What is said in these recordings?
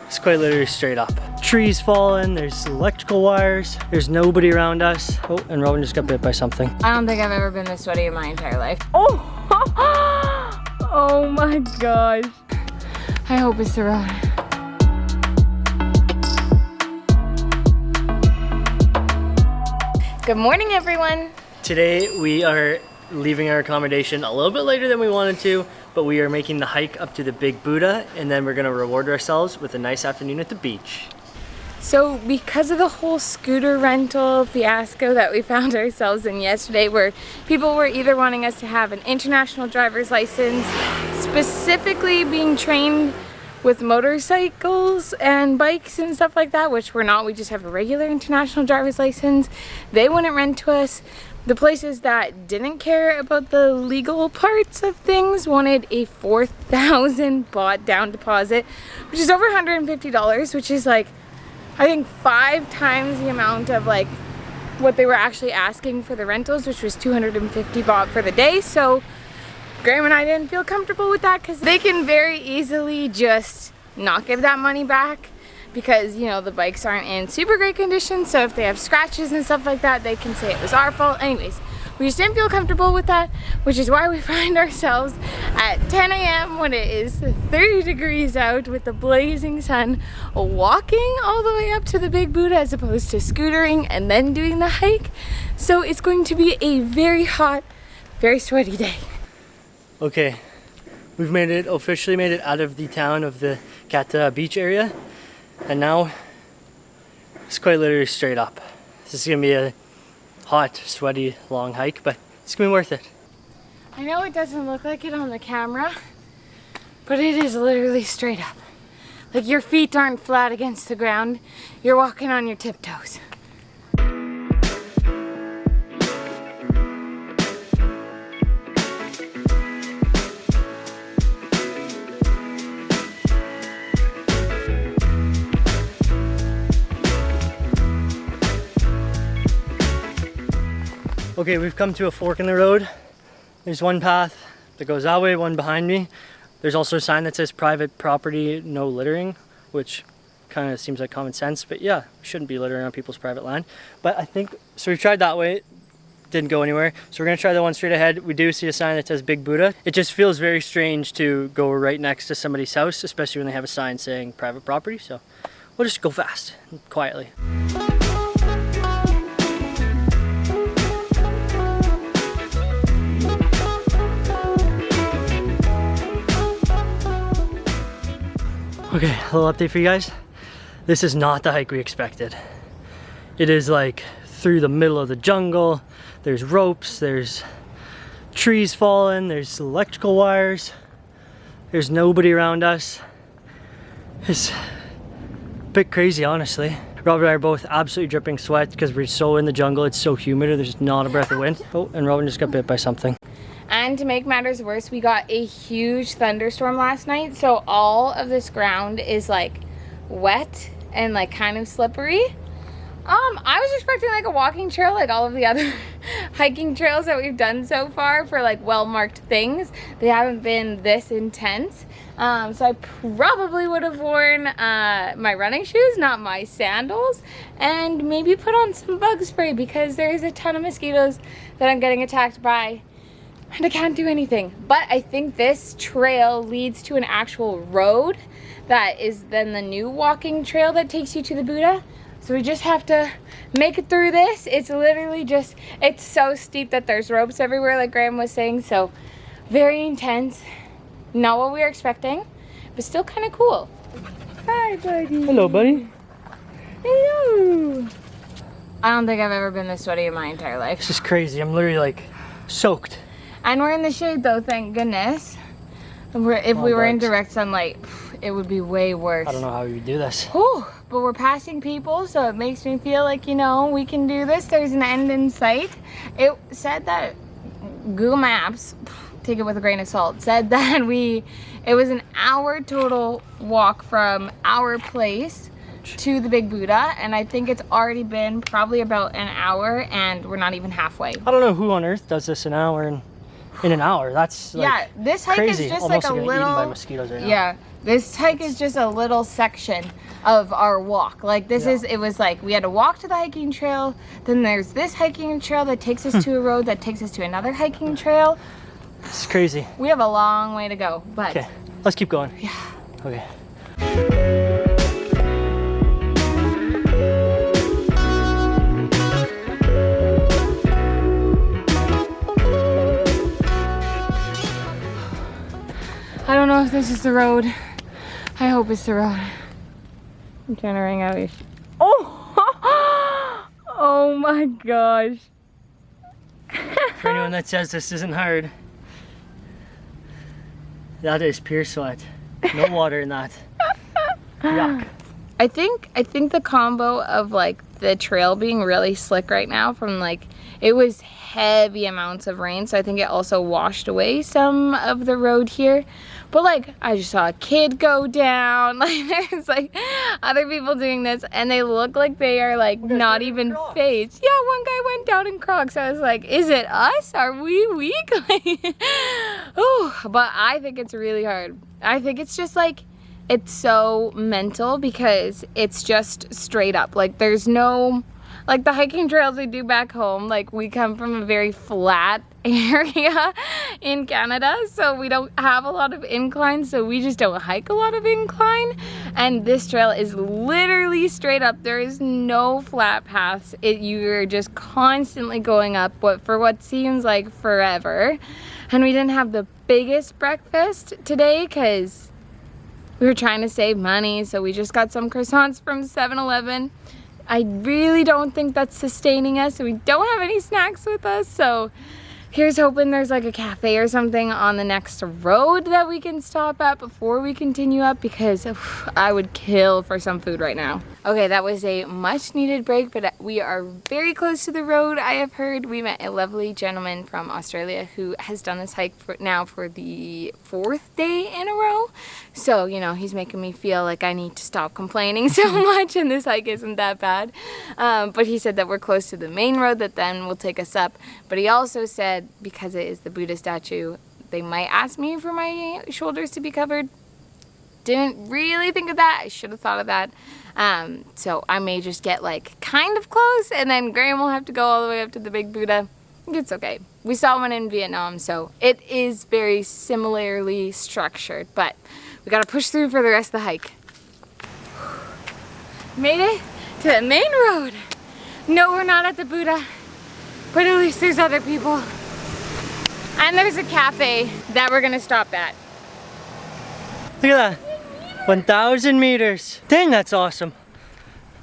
It's quite literally straight up. Trees falling, there's electrical wires, there's nobody around us. Oh, and Robin just got bit by something. I don't think I've ever been this sweaty in my entire life. Oh! Oh my gosh. I hope it's the road. Good morning, everyone. Today we are leaving our accommodation a little bit later than we wanted to, but we are making the hike up to the Big Buddha, and then we're gonna reward ourselves with a nice afternoon at the beach. So because of the whole scooter rental fiasco that we found ourselves in yesterday, where people were either wanting us to have an international driver's license, specifically being trained with motorcycles and bikes and stuff like that, which we're not, we just have a regular international driver's license. They wouldn't rent to us. The places that didn't care about the legal parts of things wanted a $4,000 baht down deposit, which is over $150, which is like, I think 5 times the amount of like what they were actually asking for the rentals, which was 250 baht for the day. So Graham and I didn't feel comfortable with that because they can very easily just not give that money back because, you know, the bikes aren't in super great condition. So if they have scratches and stuff like that, they can say it was our fault. Anyways, we just didn't feel comfortable with that, which is why we find ourselves at 10 a.m. when it is 30 degrees out with the blazing sun, walking all the way up to the Big Buddha as opposed to scootering and then doing the hike. So it's going to be a very hot, very sweaty day. Okay, we've officially made it out of the town of the Kata beach area, and now it's quite literally straight up. This is gonna be a hot, sweaty, long hike, but it's gonna be worth it. I know it doesn't look like it on the camera, but it is literally straight up. Like your feet aren't flat against the ground, you're walking on your tiptoes. Okay, we've come to a fork in the road. There's one path that goes that way, one behind me. There's also a sign that says private property, no littering, which kind of seems like common sense, but yeah, we shouldn't be littering on people's private land. But I think, so we've tried that way, didn't go anywhere. So we're gonna try the one straight ahead. We do see a sign that says Big Buddha. It just feels very strange to go right next to somebody's house, especially when they have a sign saying private property. So we'll just go fast, quietly. Okay, a little update for you guys. This is not the hike we expected. It is like through the middle of the jungle. There's ropes, there's trees falling, there's electrical wires. There's nobody around us. It's a bit crazy, honestly. Robin and I are both absolutely dripping sweat because we're so in the jungle. It's so humid, there's not a breath of wind. Oh, and Robin just got bit by something. And to make matters worse, we got a huge thunderstorm last night, so all of this ground is like wet and like kind of slippery. I was expecting like a walking trail like all of the other hiking trails that we've done so far for like well-marked things. They haven't been this intense. So I probably would have worn my running shoes, not my sandals, and maybe put on some bug spray because there's a ton of mosquitoes that I'm getting attacked by. And I can't do anything. But I think this trail leads to an actual road that is then the new walking trail that takes you to the Buddha. So we just have to make it through this. It's literally just, it's so steep that there's ropes everywhere like Graham was saying. So very intense. Not what we were expecting, but still kind of cool. Hi, buddy. Hello, buddy. Hello. I don't think I've ever been this sweaty in my entire life. This is crazy. I'm literally like soaked. And we're in the shade though, thank goodness. If we were in direct sunlight, it would be way worse. I don't know how we would do this. Whew, but we're passing people, so it makes me feel like, you know, we can do this. There's an end in sight. It said that Google Maps, take it with a grain of salt, said that it was an hour total walk from our place to the Big Buddha, and I think it's already been probably about an hour and we're not even halfway. I don't know who on earth does this in an hour. That's like, yeah, this hike crazy. is just Almost like a getting little eaten by mosquitoes right now. Yeah, This hike is just a little section of our walk. Like this is, it was like we had to walk to the hiking trail, then there's this hiking trail that takes us to a road that takes us to another hiking trail. It's crazy. We have a long way to go, but okay, let's keep going. Yeah. Okay. I don't know if this is the road. I hope it's the road. I'm trying to ring out. Oh! Oh my gosh. For anyone that says this isn't hard, that is pure sweat. No water in that. Yuck. I think the combo of like the trail being really slick right now from like, it was heavy amounts of rain, so I think it also washed away some of the road here. But like, I just saw a kid go down, like there's like other people doing this and they look like they are like not even phased. Yeah, one guy went down in Crocs. I was like, is it us? Are we weak? Oh, but I think it's really hard. I think it's just like, it's so mental because it's just straight up. Like there's no, like the hiking trails we do back home, like we come from a very flat area in Canada, so we don't have a lot of incline, so we just don't hike a lot of incline. And this trail is literally straight up. There is no flat paths. You're just constantly going up for what seems like forever. And we didn't have the biggest breakfast today because we were trying to save money, so we just got some croissants from 7-Eleven. I really don't think that's sustaining us, and we don't have any snacks with us, so here's hoping there's like a cafe or something on the next road that we can stop at before we continue up, because I would kill for some food right now. Okay, that was a much needed break, but we are very close to the road. I have heard we met a lovely gentleman from Australia who has done this hike for the 4th day in a row. So, you know, he's making me feel like I need to stop complaining so much and this hike isn't that bad. But he said that we're close to the main road that then will take us up. But he also said, because it is the Buddha statue, they might ask me for my shoulders to be covered. Didn't really think of that. I should have thought of that. So I may just get like kind of close and then Graham will have to go all the way up to the Big Buddha. It's okay. We saw one in Vietnam, so it is very similarly structured, but we gotta push through for the rest of the hike. Made it to the main road. No, we're not at the Buddha, but at least there's other people. And there's a cafe that we're gonna stop at. Look at that. 1,000 meters. Dang, that's awesome.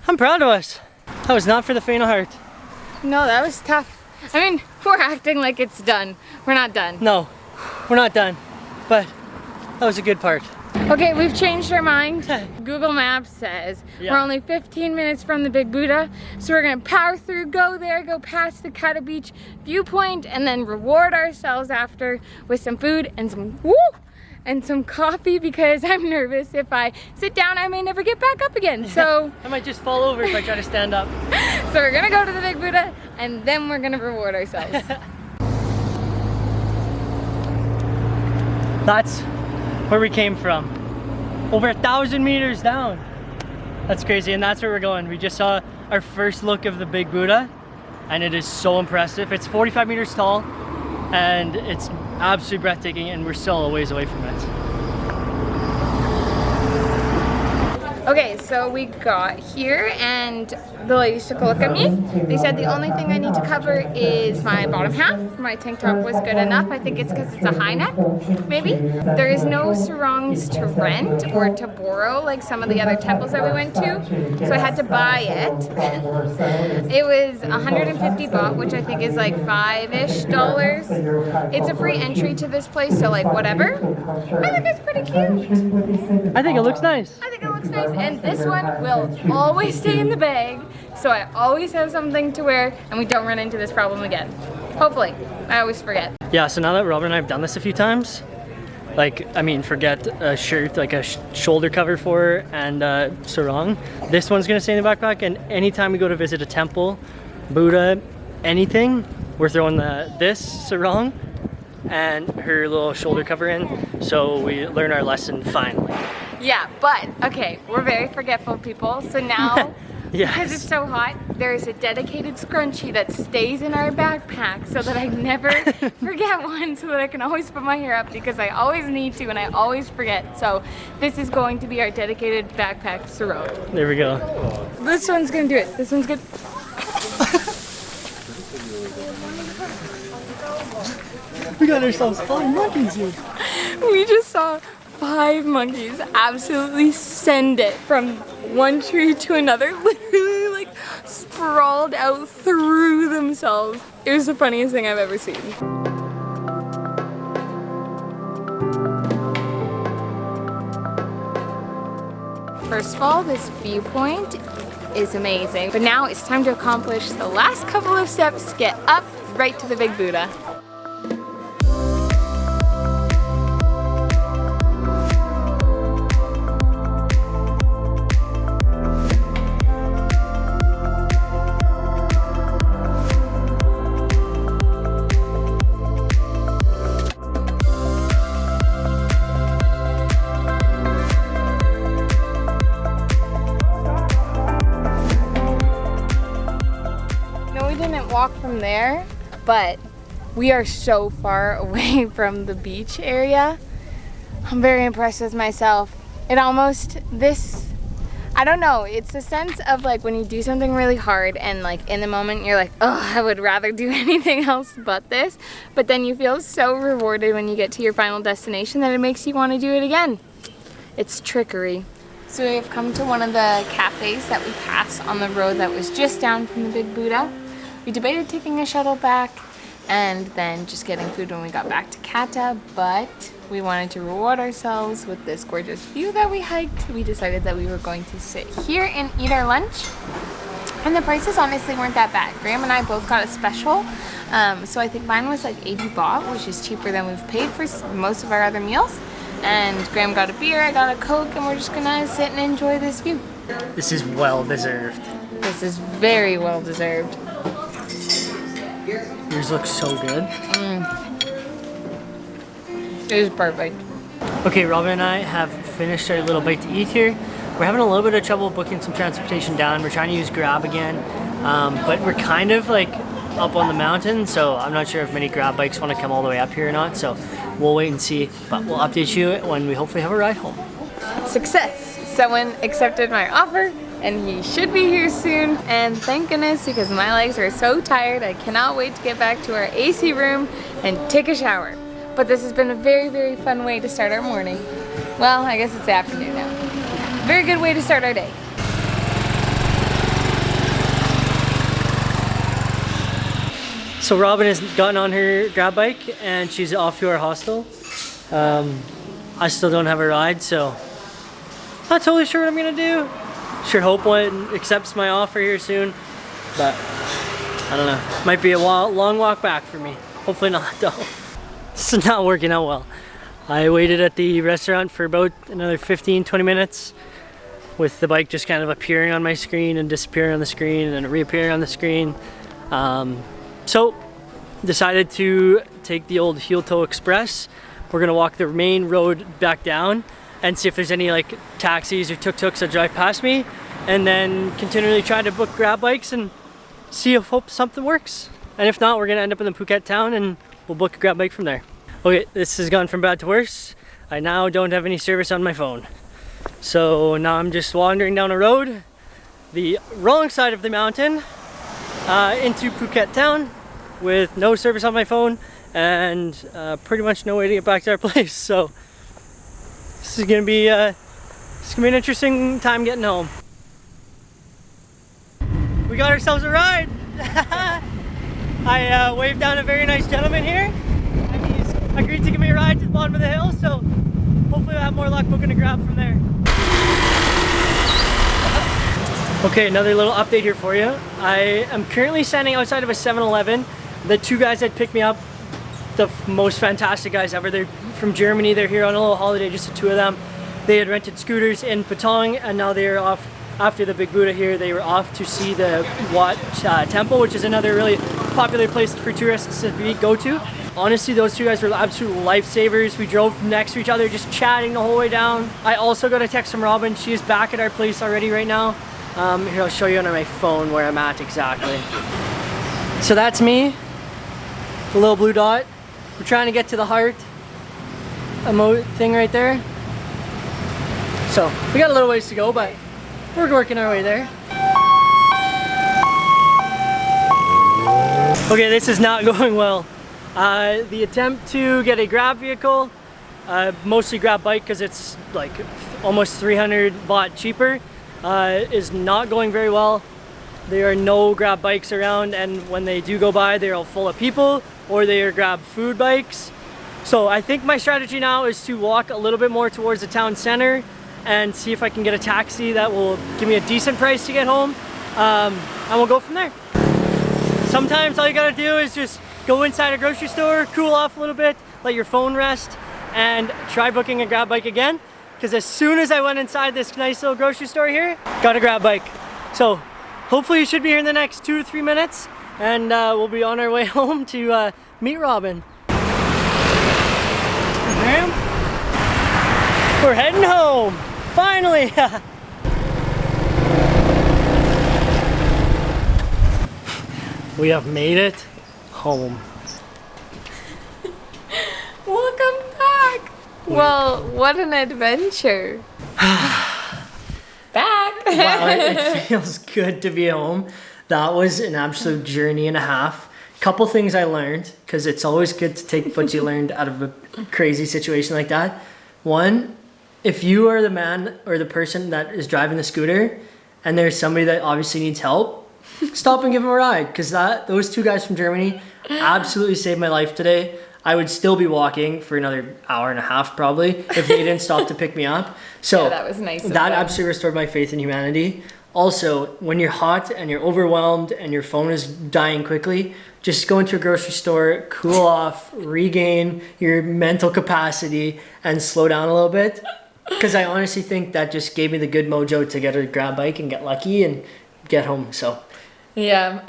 I'm proud of us. That was not for the faint of heart. No, that was tough. I mean, we're acting like it's done. We're not done. No, we're not done. But that was a good part. Okay, we've changed our mind. Google Maps says we're only 15 minutes from the Big Buddha, so we're gonna power through, go there, go past the Kata Beach viewpoint, and then reward ourselves after with some food and some coffee, because I'm nervous if I sit down I may never get back up again. So I might just fall over if I try to stand up. So we're gonna go to the Big Buddha and then we're gonna reward ourselves. That's where we came from. Over 1,000 meters down. That's crazy, and that's where we're going. We just saw our first look of the Big Buddha and it is so impressive. It's 45 meters tall and it's absolutely breathtaking, and we're still a ways away from it. Okay, so we got here and the ladies took a look at me. They said the only thing I need to cover is my bottom half. My tank top was good enough. I think it's because it's a high neck, maybe. There is no sarongs to rent or to borrow like some of the other temples that we went to, so I had to buy it. It was 150 baht, which I think is like $5-ish. It's a free entry to this place, so like whatever. I think it's pretty cute. I think it looks nice. I think it looks nice, and this one will always stay in the bag, so I always have something to wear and we don't run into this problem again. Hopefully. I always forget. Yeah, so now that Robin and I have done this a few times, like, I mean, forget a shirt, like a shoulder cover for and sarong. This one's gonna stay in the backpack, and anytime we go to visit a temple, Buddha, anything, we're throwing this sarong and her little shoulder cover in, so we learn our lesson finally. Yeah, but okay, we're very forgetful people. So now, because it's Yes. so hot, there is a dedicated scrunchie that stays in our backpack so that I never forget one, so that I can always put my hair up because I always need to and I always forget. So this is going to be our dedicated backpack sarong. There we go. This one's gonna do it. This one's good. We got ourselves 5 monkeys here. We just saw 5 monkeys absolutely send it from one tree to another, literally like sprawled out through themselves. It was the funniest thing I've ever seen. First of all, this viewpoint is amazing, but now it's time to accomplish the last couple of steps to get up right to the Big Buddha. Walk from there, but we are so far away from the beach area. I'm very impressed with myself. It almost, I don't know, it's a sense of like when you do something really hard and like in the moment you're like, oh, I would rather do anything else but this, but then you feel so rewarded when you get to your final destination that it makes you want to do it again. It's trickery. So we've come to one of the cafes that we passed on the road that was just down from the Big Buddha. We debated taking a shuttle back and then just getting food when we got back to Kata, but we wanted to reward ourselves with this gorgeous view that we hiked. We decided that we were going to sit here and eat our lunch, and the prices honestly weren't that bad. Graham and I both got a special, so I think mine was like 80 baht, which is cheaper than we've paid for most of our other meals. And Graham got a beer, I got a Coke, and we're just gonna sit and enjoy this view. This is well deserved. This is very well deserved. Yours looks so good. It is perfect. Okay, Robin and I have finished our little bite to eat here. We're having a little bit of trouble booking some transportation down. We're trying to use Grab again, but we're kind of like up on the mountain, so I'm not sure if many Grab bikes want to come all the way up here or not, so we'll wait and see, but we'll update you when we hopefully have a ride home. Success! Someone accepted my offer and he should be here soon, and thank goodness, because my legs are so tired. I cannot wait to get back to our AC room and take a shower. But this has been a very, very fun way to start our morning. Well, I guess it's the afternoon now. Very good way to start our day. So Robin has gotten on her Grab bike and she's off to our hostel. I still don't have a ride, so not totally sure what I'm gonna do. Sure hope one accepts my offer here soon, but I don't know. Might be a long walk back for me. Hopefully not though. This is not working out well. I waited at the restaurant for about another 15-20 minutes with the bike just kind of appearing on my screen and disappearing on the screen and then reappearing on the screen. So decided to take the old heel toe express. We're gonna walk the main road back down and see if there's any like taxis or tuk-tuks that drive past me, and then continually try to book Grab bikes and see if hope something works. And if not, we're gonna end up in the Phuket town and we'll book a Grab bike from there. Okay, this has gone from bad to worse. I now don't have any service on my phone. So now I'm just wandering down a road, the wrong side of the mountain, into Phuket town with no service on my phone and pretty much no way to get back to our place. So this is gonna be an interesting time getting home. We got ourselves a ride. I waved down a very nice gentleman here and he's agreed to give me a ride to the bottom of the hill, so hopefully I'll have more luck booking a Grab from there. Okay, another little update here for you. I am currently standing outside of a 7-Eleven. The two guys that picked me up, the most fantastic guys ever. They're from Germany. They're here on a little holiday, just the two of them. They had rented scooters in Patong and now they are off after the Big Buddha here. They were off to see the Wat Temple, which is another really popular place for tourists to go to. Honestly, those two guys were absolute lifesavers. We drove next to each other, just chatting the whole way down. I also got a text from Robin. She is back at our place already right now. Here, I'll show you on my phone where I'm at exactly. So that's me, the little blue dot. We're trying to get to the heart emote thing right there. So we got a little ways to go, but we're working our way there. Okay, this is not going well. The attempt to get a grab vehicle, mostly grab bike because it's like almost 300 baht cheaper, is not going very well. There are no grab bikes around, and when they do go by, they're all full of people or they are grab food bikes. So I think my strategy now is to walk a little bit more towards the town center and see if I can get a taxi that will give me a decent price to get home, and we'll go from there. Sometimes all you gotta do is just go inside a grocery store, cool off a little bit, let your phone rest, and try booking a grab bike again. Because as soon as I went inside this nice little grocery store here, got a grab bike. So hopefully you should be here in the next 2 to 3 minutes, and we'll be on our way home to meet Robin. Ma'am, we're heading home, finally. We have made it home. Welcome back. Well, what an adventure. Back. Wow, it feels good to be home. That was an absolute journey and a half. Couple things I learned, because it's always good to take what you learned out of a crazy situation like that. One, if you are the man or the person that is driving the scooter and there's somebody that obviously needs help, stop and give them a ride, because those two guys from Germany absolutely saved my life today. I would still be walking for another hour and a half probably if they didn't stop to pick me up. So yeah, that was nice. That absolutely restored my faith in humanity. Also, when you're hot and you're overwhelmed and your phone is dying quickly, just go into a grocery store, cool off, regain your mental capacity, and slow down a little bit. Because I honestly think that just gave me the good mojo to get a grab bike and get lucky and get home. So yeah,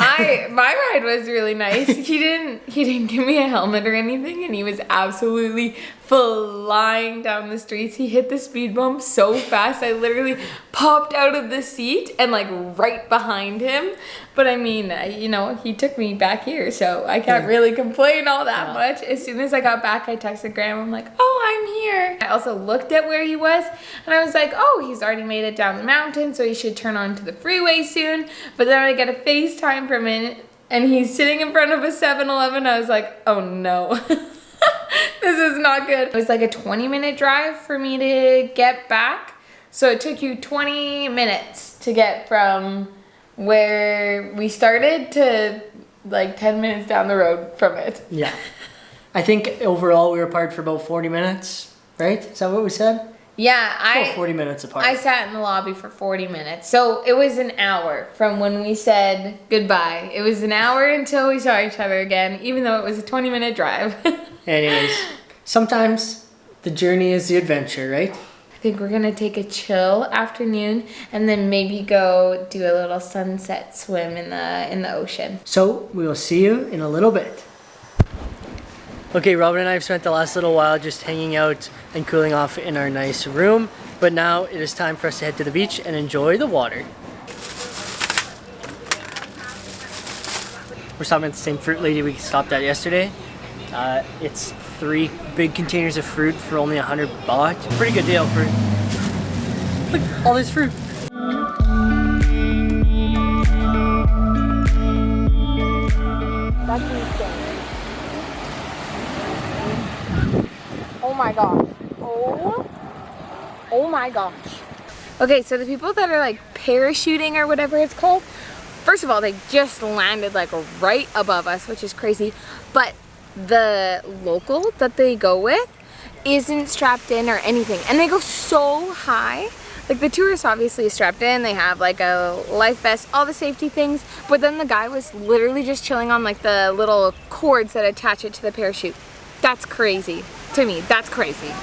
my ride was really nice. He didn't give me a helmet or anything, and he was absolutely flying down the streets. He hit the speed bump so fast, I literally popped out of the seat and like right behind him. But I mean, you know, he took me back here, so I can't really complain all that much. As soon as I got back, I texted Graham. I'm like, oh, I'm here. I also looked at where he was, and I was like, oh, he's already made it down the mountain, so he should turn onto the freeway soon. But then I get a FaceTime from him, and he's sitting in front of a 7-Eleven. I was like, oh no. This is not good. It was like a 20-minute drive for me to get back. So it took you 20 minutes to get from where we started to like 10 minutes down the road from it. yeah. I think overall we were apart for about 40 minutes, right? Is that what we said? Yeah, About 40 minutes apart. I sat in the lobby for 40 minutes. So it was an hour from when we said goodbye. It was an hour until we saw each other again, even though it was a 20-minute drive. Anyways, sometimes the journey is the adventure, right? I think we're gonna take a chill afternoon and then maybe go do a little sunset swim in the ocean. So we will see you in a little bit. Okay, Robin and I have spent the last little while just hanging out and cooling off in our nice room, but now it is time for us to head to the beach and enjoy the water. We're stopping at the same fruit lady we stopped at yesterday. It's 3 big containers of fruit for only 100 baht. Pretty good deal for, look, all this fruit. That's insane. Oh my gosh. Oh my gosh. Okay, so the people that are like parachuting or whatever it's called, first of all, they just landed like right above us, which is crazy. But the local that they go with isn't strapped in or anything. And they go so high. Like the tourist obviously is strapped in, they have like a life vest, all the safety things, but then the guy was literally just chilling on like the little cords that attach it to the parachute. That's crazy. To me, that's crazy.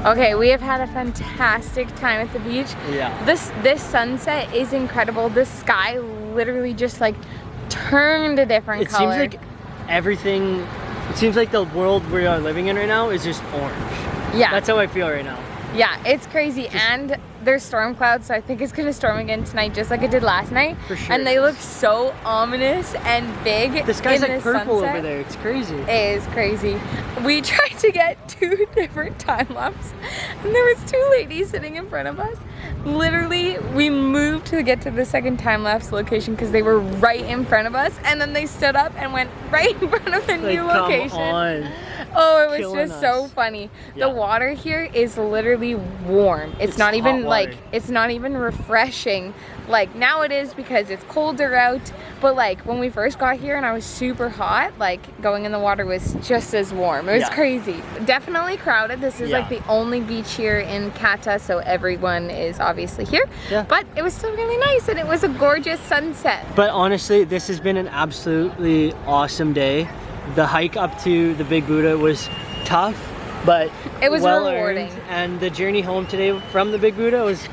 Okay, we have had a fantastic time at the beach. Yeah. This sunset is incredible. The sky literally just like turned a different color. It seems like everything, it seems like the world we are living in right now is just orange. Yeah. That's how I feel right now. Yeah, it's crazy. And there's storm clouds, so I think it's gonna storm again tonight, just like it did last night. For sure. And they look so ominous and big. The sky's in like the purple sunset. over there. It's crazy. It is crazy. We tried to get 2 different time lapses, and there was 2 ladies sitting in front of us. Literally, we moved to get to the second time lapse location because they were right in front of us, and then they stood up and went right in front of the new location. Come on. Oh, it was Killing just so us. funny. Yeah. The water here is literally warm. It's not even hot like, water. it's not even refreshing. Like now it is because it's colder out, but like when we first got here and I was super hot, like going in the water was just as warm. It was Yeah. crazy. Definitely crowded. This is like Yeah. the only beach here in Kata, so everyone is obviously here. Yeah. But it was still really nice and it was a gorgeous sunset. But honestly, this has been an absolutely awesome day. The hike up to the Big Buddha was tough, but It was well rewarding. earned. And the journey home today from the Big Buddha was,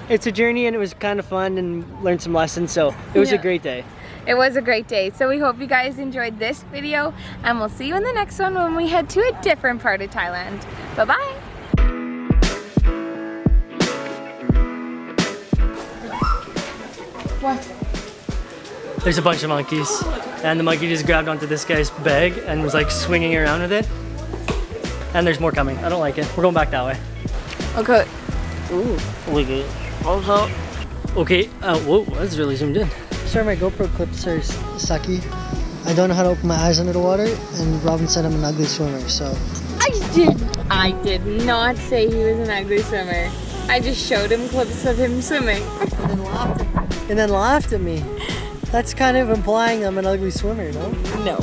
it's a journey and it was kind of fun and learned some lessons. So it was a Yeah. great day. It was a great day. So we hope you guys enjoyed this video and we'll see you in the next one when we head to a different part of Thailand. Bye-bye. What? There's a bunch of monkeys, and the monkey just grabbed onto this guy's bag and was like swinging around with it. And there's more coming. I don't like it. We're going back that way. Okay. Ooh, look at it. Also, okay. Whoa, that's really zoomed in. Sorry, my GoPro clips are sucky. I don't know how to open my eyes under the water, and Robin said I'm an ugly swimmer, so. I did not say he was an ugly swimmer. I just showed him clips of him swimming. And then laughed at me. That's kind of implying I'm an ugly swimmer, no? No.